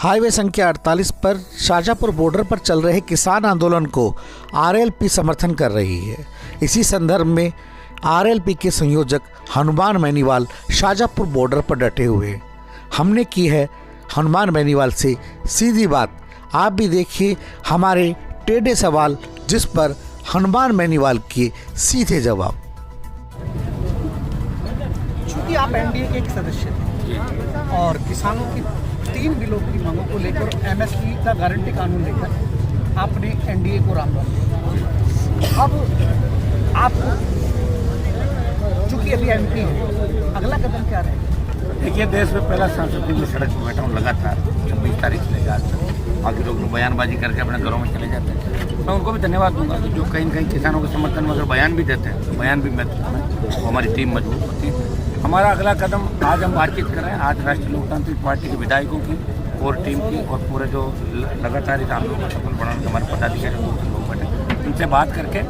Highway संख्या 48 पर Shajapur border पर चल रहे किसान आंदोलन को आरएलपी समर्थन कर रही है। इसी संदर्भ में आरएलपी के संयोजक हनुमान बेनीवाल शाजापुर बॉर्डर पर डटे हुए हैं। हमने की है हनुमान बेनीवाल से सीधी बात। आप भी देखिए हमारे टेढ़े सवाल, जिस पर हनुमान बेनीवाल के सीधे जवाब। चूंकि आप एनडीए के एक सदस्य थे और किसानों की 3 बिलों की मांगों को लेकर एमएसपी का गारंटी कानून लेकर आपने एनडीए को राम राम दिया। अब आप चूंकि अभी एमपी है, अगला कदम क्या रहेगा? देखिए, देश में पहला संसद में सड़क पर बैठा हूँ लगातार 26 तारीख से लेकर आज तक। बाकी लोग बयानबाजी करके अपने घरों में चले जाते हैं। मैं उनको भी धन्यवाद दूंगा कि जो कहीं न कहीं किसानों के समर्थन में अगर बयान भी देते हैं तो बयान भी वो हमारी टीम मजबूत होती है। हमारा अगला कदम आज हम बातचीत कर रहे हैं। आज राष्ट्रीय लोकतांत्रिक पार्टी के विधायकों की और टीम की और पूरे जो लगातार इस आंदोलन को सफल बनाने के हमारे पदाधिकारी लोग बैठे, उनसे बात करके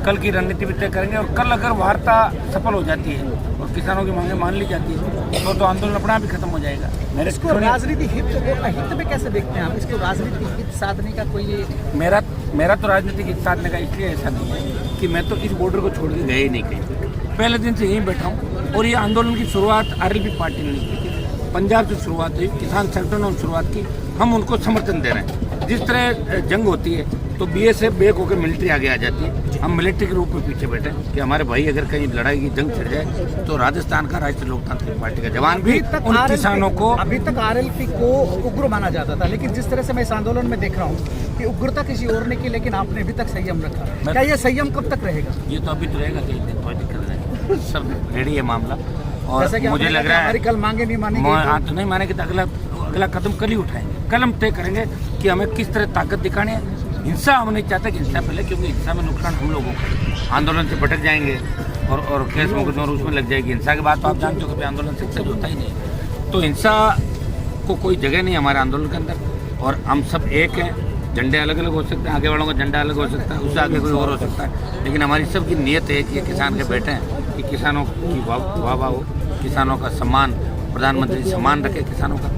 कल की रणनीति भी तय करेंगे। और कल अगर वार्ता सफल हो जाती है और किसानों की मांगें मान ली जाती है तो आंदोलन अपना भी खत्म हो जाएगा। इसको राजनीति हित और अहित में कैसे देखते हैं आप? इसको राजनीतिक हित साधने का कोई मेरा तो राजनीतिक हित साधने का इसलिए ऐसा नहीं है कि मैं तो इस बॉर्डर को छोड़ के गया ही नहीं कहीं। पहले दिन से यहीं बैठा हूँ और ये आंदोलन की शुरुआत आरएलपी पार्टी ने की थी। पंजाब से शुरुआत हुई, किसान संगठनों ने शुरुआत की, हम उनको समर्थन दे रहे हैं। जिस तरह जंग होती है तो बीएसएफ बेक होकर मिलिट्री आगे आ जाती है, हम मिलिट्री के रूप में पीछे बैठे कि हमारे भाई अगर कहीं लड़ाई की जंग छिड़ जाए तो राजस्थान का राष्ट्रीय लोकतांत्रिक पार्टी का जवान भी उन किसानों को। अभी तक आरएलपी को उग्र माना जाता था, लेकिन जिस तरह से मैं इस आंदोलन में देख रहा हूँ कि उग्रता किसी और ने की, लेकिन आपने अभी तक संयम रखा। क्या ये संयम कब तक रहेगा? ये तो अभी तो रहेगा, कई दिन कोई दिक्कत नहीं, सब रेडी है मामला। और मुझे लग रहा है कल मांगे नहीं मानेंगे तो नहीं मानेंगे तो अगला कदम कल ही उठाएंगे। कल हम तय करेंगे कि हमें किस तरह ताकत दिखानी है। हिंसा हम नहीं चाहते कि हिंसा पहले, क्योंकि हिंसा में नुकसान हम लोगों को, आंदोलन से भटक जाएंगे और केस मुकदमा उसमें लग जाएगी। हिंसा के बाद तो आप जानते हो कि आंदोलन सक्सेस होता ही नहीं। तो हिंसा को कोई जगह नहीं हमारे आंदोलन के अंदर। और हम सब एक हैं, झंडे अलग अलग हो सकते हैं, आगे वालों का झंडा अलग हो सकता है, उससे आगे कोई और हो सकता है, लेकिन हमारी सबकी नीयत है कि ये किसान के बेटे हैं कि किसानों की वाह हो, किसानों का सम्मान, प्रधानमंत्री सम्मान रखे किसानों का।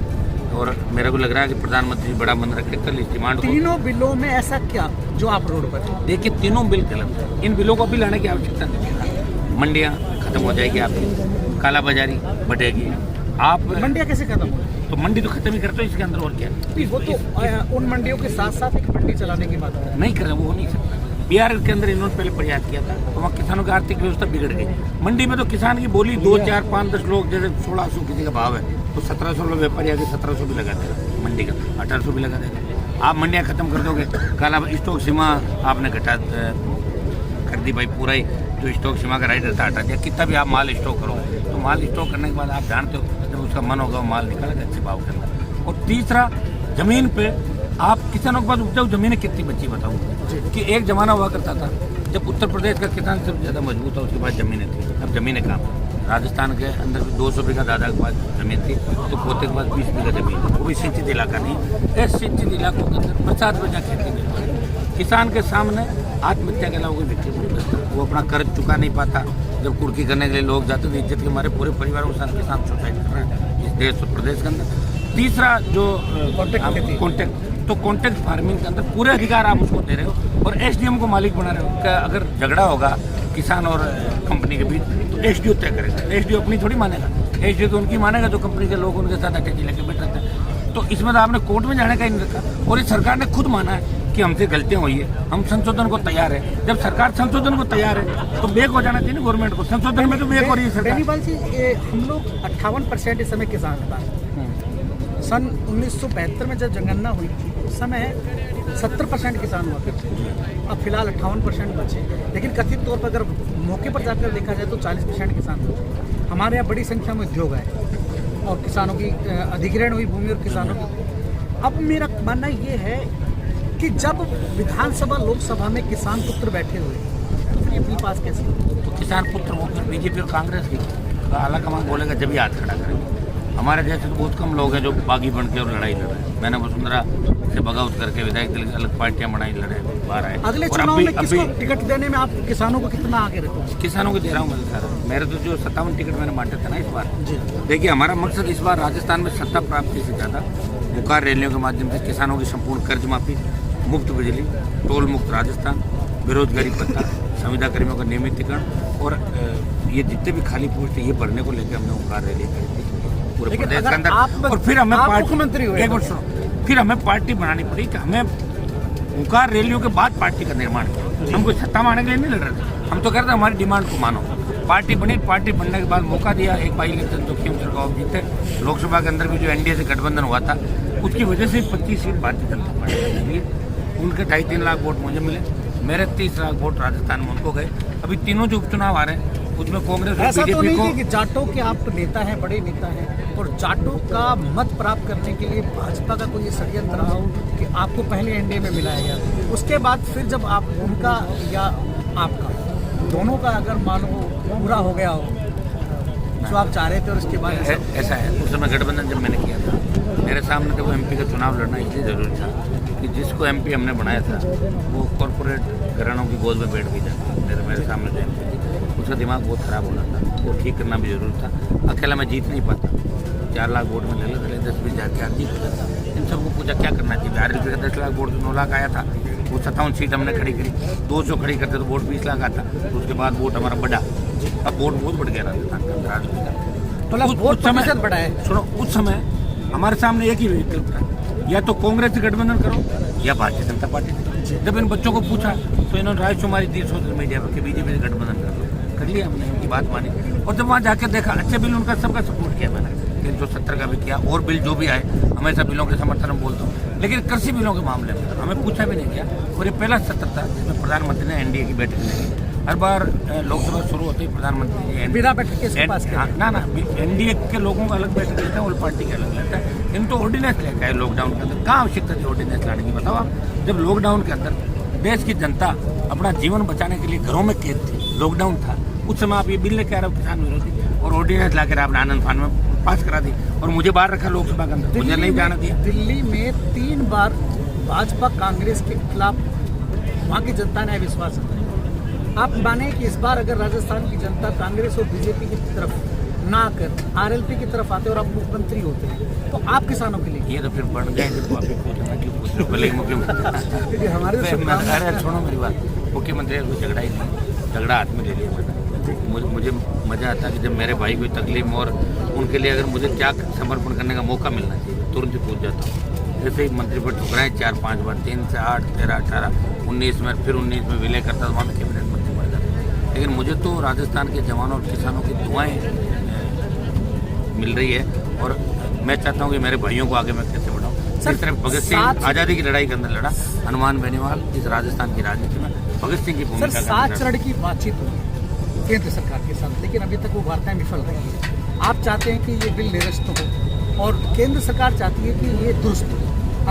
और मेरे को लग रहा है कि प्रधानमंत्री बड़ा मन रखे कल इस डिमांड को। तीनों बिलों में ऐसा क्या जो आप रोड पर? देखिए, तीनों बिल गलत है। इन बिलों को भी लाने की आवश्यकता नहीं है। मंडियाँ खत्म हो जाएगी आपकी, काला बाजारी बढ़ेगी। आप मंडियाँ कैसे खत्म हो? तो मंडी तो खत्म ही करते हो इसके अंदर, और क्या? वो तो उन मंडियों के साथ साथ एक मंडी चलाने की बात है। नहीं कर रहे, वो हो नहीं सकता। बिहार के अंदर इन्होंने पहले प्रयास किया था तो वहाँ किसानों की आर्थिक व्यवस्था बिगड़ गई। मंडी में तो किसान की बोली 2, 4, 5, 10 लोग, जैसे 1600 किसी का भाव है तो 1700 लोग व्यापारी आगे 1700 भी लगा देगा, मंडी का 1800 भी लगा देगा। आप मंडियाँ खत्म कर दोगे, काला स्टॉक सीमा आपने घटा कर दी भाई, पूरा ही जो स्टॉक सीमा का राइट रहता हटा दिया। कितना भी आप माल स्टॉक करोगे तो माल स्टॉक करने के बाद आप जानते हो जब उसका मन होगा माल निकालेगा अच्छे भाव के अंदर। और तीसरा, जमीन पे आप किसानों के पास उपजाऊ जमीनें कितनी बची बताऊँ कि एक जमाना हुआ करता था जब उत्तर प्रदेश का किसान सबसे ज़्यादा मजबूत था, उसके पास ज़मीनें थी। अब ज़मीनें कहाँ? राजस्थान के अंदर 200 बीघा दादा के पास ज़मीन थी, तो पोते के पास 20 बीघा ज़मीन थी, वो भी सिंचित इलाका नहीं। इस सिंचित इलाकों के अंदर 50 बजा खेती नहीं। किसान के सामने आत्महत्या के अलावा कोई विकल्प, वो अपना कर्ज चुका नहीं पाता। जब कुर्की करने के लिए लोग जाते तो इज्जत के हमारे पूरे परिवार के साथ किसान सुसाइड कर रहे हैं इस देश और प्रदेश के अंदर। तीसरा जो कॉन्ट्रैक्ट फार्मिंग के अंदर पूरे अधिकार आप उसको दे रहे हो और एसडीएम को मालिक बना रहे हो। क्या अगर झगड़ा होगा किसान और कंपनी के बीच तो एसडीओ तय करेगा, एसडीओ अपनी थोड़ी मानेगा। एसडीओ तो उनकी मानेगा जो कंपनी के लोग उनके साथ अटैची लेके बैठ रहते हैं। तो इसमें तो आपने कोर्ट में जाने का ही नहीं रखा। और इस सरकार ने खुद माना है कि हमसे गलतियाँ हुई है, हम संशोधन को तैयार है। जब सरकार संशोधन को तैयार है तो बेक हो जाना चाहिए ना गवर्नमेंट को। संशोधन में तो बेक हो रही है सरकार। बेनीवाल जी, हम लोग 58% इस समय किसान था। सन 1972 में जब जनगणना हुई उस समय 70% किसान हुआ करते। अब फिलहाल 58% बचे, लेकिन कथित तौर पर अगर मौके पर जाकर देखा जाए तो 40% किसान बचे। हमारे यहाँ बड़ी संख्या में उद्योग है और किसानों की अधिग्रहण हुई भूमि और किसानों की। अब मेरा मानना ये है कि जब विधानसभा लोकसभा में किसान पुत्र बैठे हुए तो फिर ये बिल पास कैसे? तो किसान पुत्र वो फिर बीजेपी और कांग्रेस की आला कमान बोलेगा जब ही हाथ खड़ा करेंगे। हमारे जैसे तो बहुत कम लोग हैं जो बागी बन के और लड़ाई लड़ रहे हैं। मैंने वसुंधरा से बगावत करके विधायक दल अलग पार्टियां बनाई, लड़े, बाहर आए। अगले चुनाव में किसको टिकट देने में आप किसानों को कितना आगे रखो? किसानों को दे रहा हूँ मैं सारा। मेरे तो जो 57 टिकट मैंने बांटे थे ना इस बार, देखिए हमारा मकसद इस बार राजस्थान में सत्ता प्राप्ति से ज़्यादा मुकार रैलियों के माध्यम से किसानों की संपूर्ण कर्ज माफी, मुफ्त बिजली, टोल मुक्त राजस्थान, बेरोजगारी भत्ता, संविदा कर्मियों का नियमितीकरण और ये जितने भी खाली पोस्ट है ये भरने को लेकर हमने मुकार रैली की थी पूरे लेकिन प्रदेश के अगर अंदर। आप- और फिर हमें आप पार्टी मुख्यमंत्री हुए। एक मिनट सुनो, फिर हमें पार्टी बनानी पड़ी कि हमें मुकार रैलियों के बाद पार्टी का निर्माण किया। हम कोई सत्ता मारने के लिए नहीं लड़ रहे थे, हम तो कहते हमारी डिमांड को मानो। पार्टी बनी, पार्टी बनने के बाद मौका दिया, एक बाई इलेक्शन जो खेम सरगांव जीते, लोकसभा के अंदर भी जो एनडीए से गठबंधन हुआ था उसकी वजह से 25 सीट भारतीय जनता पार्टी को मिली। उनके 2.5-3 लाख वोट मुझे मिले, मेरे 30 लाख वोट राजस्थान में उनको गए। अभी तीनों जो उपचुनाव आ रहे हैं उसमें कांग्रेस और ऐसा तो बीजेपी नहीं को है कि जाटों के आप नेता हैं, बड़े नेता हैं, और जाटों का मत प्राप्त करने के लिए भाजपा का कोई षड्यंत्र रहा हो कि आपको पहले एनडीए में मिलाया गया, उसके बाद फिर जब आप उनका या आपका दोनों का अगर मानो पूरा हो गया हो जो आप चाह रहे थे और उसके बाद ऐसा है। उस समय गठबंधन जब मैंने किया था, मेरे सामने तो वो एमपी का चुनाव लड़ना इसलिए जरूरी था कि जिसको एमपी हमने बनाया था वो कॉरपोरेट घरानों की गोद में बैठ गई था। मेरे सामने जो एमपी थी उसका दिमाग बहुत ख़राब हो रहा था, वो ठीक करना भी जरूरी था। अकेला मैं जीत नहीं पाता, 4 लाख वोट में ले लेते 10-20 हज़ार के जीत हो जाता। इन सबको पूछा क्या करना चाहिए। आरएलपी का 10 लाख वोट 9 लाख आया था, वो 57 सीट हमने खड़ी करी, 200 खड़ी करते तो वोट 20 लाख आता, तो उसके बाद वोट हमारा बढ़ा। अब वोट बहुत बढ़ गया राजस्थान का राजनीति का। मतलब वोट प्रतिशत बढ़ा है। सुनो, उस समय हमारे सामने एक ही विकल्प था, या तो कांग्रेस से गठबंधन करो या भारतीय जनता पार्टी से। जब इन बच्चों को पूछा तो इन्होंने राजकुमारी दी सोशल मीडिया पर कि बीजेपी से गठबंधन कर लिया। हमने उनकी बात मानी और जब वहाँ जाकर देखा अच्छे बिल उनका सबका सपोर्ट किया मैंने, 370 का भी किया और बिल जो भी आए हमेशा बिलों के समर्थन में बोलता हूँ। लेकिन कृषि बिलों के मामले में हमें पूछा भी नहीं किया और ये पहला सत्र था जिसमें प्रधानमंत्री ने एनडीए की बैठक ली। हर बार लोकसभा शुरू होते ही प्रधानमंत्री जी बिना बैठक के इसके पास क्या? ना एनडीए के लोगों का अलग बैठक लेता है और पार्टी का अलग लेता है। इन तो ऑर्डिनेंस लेकर आए लॉकडाउन के अंदर। कहाँ आवश्यकता थी ऑर्डिनेंस लाने की, बताओ आप। जब लॉकडाउन के अंदर देश की जनता अपना जीवन बचाने के लिए घरों में कैद थी, लॉकडाउन था, उस समय आप ये बिल लेकर आ रहे हो किसान विरोधी और ऑर्डिनेंस लाकर आपने आनंद फान में पास करा दी और मुझे बाहर रखा लोकसभा के अंदर, मुझे नहीं जाना दिया। दिल्ली में 3 बार भाजपा कांग्रेस के खिलाफ वहाँ की जनता ने विश्वास जताया। आप माने कि इस बार अगर राजस्थान की जनता कांग्रेस और बीजेपी की तरफ ना आकर आरएलपी की तरफ आते और आप मुख्यमंत्री होते हैं तो आप किसानों के लिए ये तो फिर बढ़ जाएंगे तो आप ही पूछना क्यों पूछ रहे हो, भले ही मुख्यमंत्री। हमारे अरे छोड़ो मेरी बात, मुख्यमंत्री को झगड़ा ही नहीं, झगड़ा हाथ में ले लिया मैंने। मुझे मजा आता है कि जब मेरे भाई कोई तकलीफ और उनके लिए अगर मुझे क्या समर्पण करने का मौका मिलना चाहिए तुरंत ही पूछ जाता हूँ। जैसे ही मंत्री पर ठुकराएं 4-5 बार, 3 से 8, 13, 18, 19 में, फिर 19 में विलय करता तो वहाँ में कैबिनेट मंत्री बन जाता। लेकिन मुझे तो राजस्थान के जवानों और किसानों की दुआएं मिल रही है और मैं चाहता हूँ कि मेरे भाइयों को आगे मैं कैसे बढ़ाऊँ। सर, इस तरह भगत सिंह आज़ादी की लड़ाई के अंदर लड़ा, हनुमान बेनीवाल इस राजस्थान की राजनीति में भगत सिंह की सर भूमिका 7 चरण की बातचीत हुई केंद्र सरकार के साथ, लेकिन अभी तक वो वार्ताएं विफल रही है। आप चाहते हैं कि ये बिल निरस्त हो और केंद्र सरकार चाहती है कि ये दुरुस्त हो।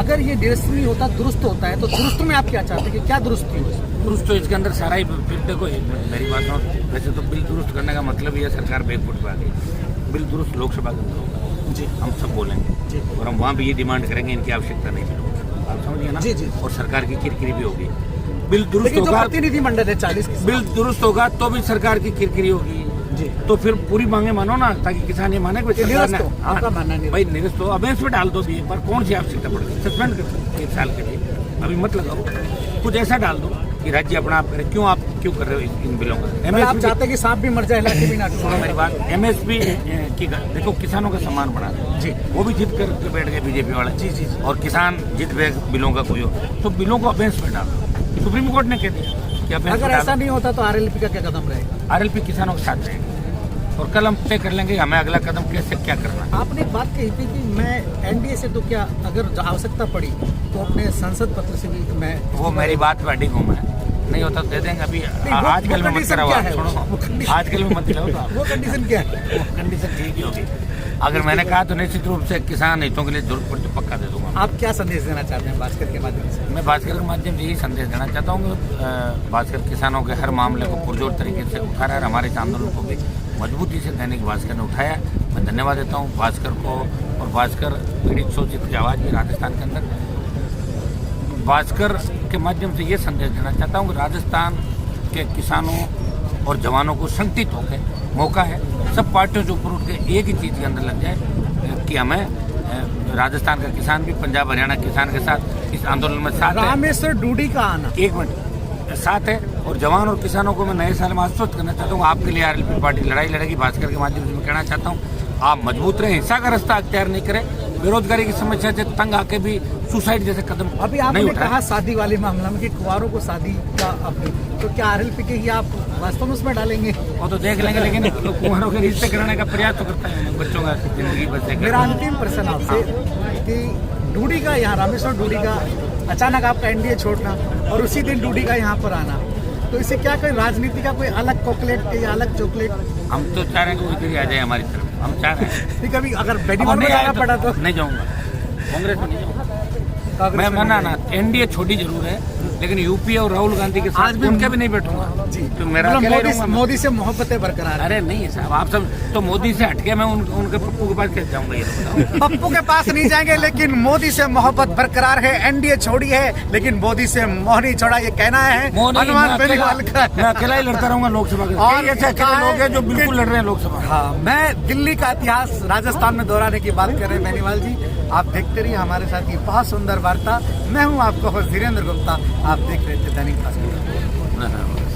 अगर ये निरस्त नहीं होता, दुरुस्त होता है, तो दुरुस्त में आप क्या चाहते हैं कि क्या दुरुस्ती हो? दुरुस्त तो इसके अंदर सारा ही फिर देखो मेरी बात सुनो, वैसे तो बिल दुरुस्त करने का मतलब ये सरकार बैकफुट पे आ गई। बिल दुरुस्त लोकसभा के अंदर होगा जी, हम सब बोलेंगे जी, और हम वहाँ भी ये डिमांड करेंगे इनकी आवश्यकता नहीं बिलों, आप समझिए ना जी जी। और सरकार की किरकिरी भी होगी। बिल दुरुस्त लेकिन जो होगा, प्रतिनिधिमंडल है 40 बिल दुरुस्त होगा तो भी सरकार की किरकिरी होगी जी, तो फिर पूरी मांगे मानो ना, ताकि किसान ये माने कि सरकार ने आपका मानना नहीं भाई निरस्त हो। अब इसमें डाल दो भी एक बार, कौन सी आवश्यकता पड़ेगी, सस्पेंड कर सकते 1 साल के लिए, अभी मत लगाओ। कुछ ऐसा डाल दो कि राज्य अपना आप करे। क्यों आप क्यों कर रहे हो इन बिलों का? आप चाहते हैं कि सांप भी मर जाए लाठी भी ना टूटे। सुनो मेरी बात, एमएसपी की देखो किसानों का सम्मान बढ़ा जी, वो भी जिद कर बैठ गए बीजेपी वाले जी जी, और किसान जिद गए बिलों का कोई हो तो बिलों को अबेंस में डालो। सुप्रीम कोर्ट ने कह दिया कि अगर ऐसा नहीं होता तो आरएलपी का क्या कदम रहेगा? आरएलपी किसानों के साथ रहेगा और कल हम तय कर लेंगे हमें अगला कदम कैसे क्या करना है। आपने एक बात कही थी कि मैं एनडीए से तो क्या अगर आवश्यकता पड़ी तो अपने संसद पत्र से भी मैं वो मेरी बात वेडिंग हूँ मैं, नहीं होता तो दे देंगे। अभी आजकल में मत कराओ, आजकल में मत दिलाओ। वो कंडीशन क्या है? वो कंडीशन ठीक ही होगी। अगर मैंने कहा तो निश्चित रूप से किसान हितों के लिए जरूरत पड़े तो पक्का दे दूंगा। आप क्या संदेश देना चाहते हैं भास्कर के माध्यम से? मैं भास्कर के माध्यम से यही संदेश देना चाहता हूँ कि भास्कर किसानों के हर मामले को पुरजोर तरीके से उठा रहा है। हमारे इस आंदोलन को भी मजबूती से दैनिक भास्कर ने उठाया। मैं धन्यवाद देता हूँ भास्कर को और भास्कर पीड़ित शोषित की आवाज़ भी राजस्थान के अंदर। भास्कर के माध्यम से ये संदेश देना चाहता हूँ कि राजस्थान के किसानों और जवानों को संगठित होकर मौका है, सब पार्टियों से ऊपर उठ के एक ही चीज़ के अंदर लग जाए कि हमें राजस्थान का किसान भी पंजाब हरियाणा किसान के साथ इस आंदोलन में साथ है। रामेश्वर डूडी का आना, एक मिनट, साथ है। और जवान और किसानों को मैं नए साल में आश्वस्त करना चाहता हूँ, आपके लिए आरएलपी पार्टी लड़ाई लड़ेगी। भास्कर के माध्यम से मैं कहना चाहता हूँ, आप मजबूत रहें, हिंसा का रास्ता अख्तियार नहीं करें, बेरोजगारी की समस्या से तंग आके भी सुसाइड जैसे कदम अभी नहीं आपने उठाएं। कहा शादी वाले मामला में कि कुंवारों को शादी का अपनी, तो क्या आरएलपी के ही आप वास्तव में उसमें डालेंगे? वो तो देख लेंगे, लेकिन कुंवरों के रिश्ते कराने का प्रयास तो करता है, बच्चों का जिंदगी बचे। मेरा अंतिम प्रश्न आपसे कि डूडी का यहाँ रामेश्वर डूडी का अचानक आपका एनडीए छोड़ना और उसी दिन डूडी का यहाँ पर आना, तो इससे क्या कोई राजनीति का कोई अलग चॉकलेट या अलग चॉकलेट? हम तो चाह रहे हैं कि वो इधर ही आ जाए हमारी तरफ, हम चाह रहे हैं। कभी अगर बेनीवाल में जाना पड़ा तो नहीं जाऊंगा, कांग्रेस में नहीं जाऊंगा। मैं मना ना, एनडीए छोटी जरूर है, लेकिन यूपी और राहुल गांधी के साथ भी उनके भी नहीं बैठूंगा जी। तो मेरा मतलब अकेला ही रहूंगा मैं। मोदी से मोहब्बतें बरकरार हैं। अरे नहीं है साहब, आप सब तो मोदी से हटके मैं उनके पप्पू के पास कैसे जाऊंगा ये बताओ। पप्पू के पास नहीं जाएंगे, लेकिन मोदी से मोहब्बत बरकरार है। एनडीए छोड़ी है, लेकिन मोदी से मोह नहीं छोड़ा, ये कहना है हनुमान बेनीवाल का। मैं अकेला ही लड़ता रहूंगा लोकसभा के, और और ऐसे अकेले लोग हैं जो बिल्कुल लड़ रहे हैं लोकसभा। हाँ, मैं दिल्ली का इतिहास राजस्थान में दोहराने की बात कर रहे हैं बेनीवाल जी। आप देखते रहिए हमारे साथ ये बहुत सुंदर वार्ता। मैं हूँ आपका होस्ट धीरेन्द्र गुप्ता, आप देख रहे थे दैनिक भास्कर।